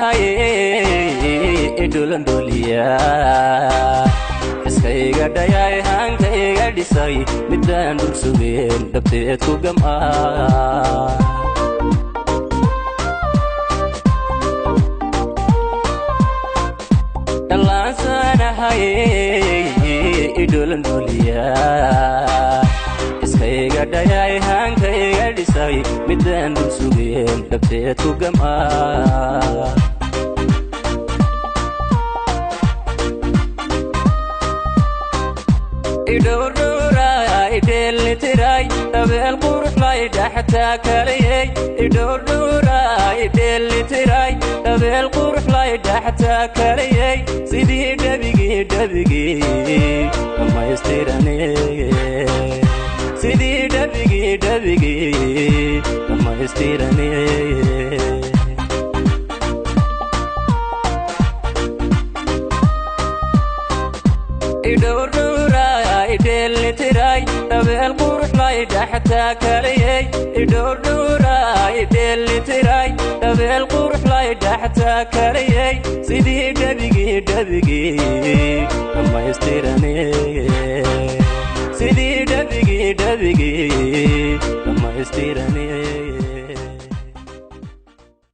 hay idulan doliya iskayga dhayay hankayga dhisay midaan dul sugeen dhabteed ku gamaa dalansana hay idulan doliya iskayga dhayay hankayga dhisay midaan dul sugeen dhabteed ku gamaa Dhawr Dhawra ideli tiray dabeel qurux lay dhaxta kaliyay Dhawr Dhawra ideli tiray dabeel qurux lay dhaxta kaliyay sidii dabigi dhammaystirane sidii dabigi dhammaystirane Dhawr Dhawra ideli tiray dabeel qurux lay dhaxta kaliyay Dhawr Dhawra ideli tiray dabeel qurux lay dhaxta kaliyay sidii dabigi dhammaystirane sidii dabigi dhammaystirane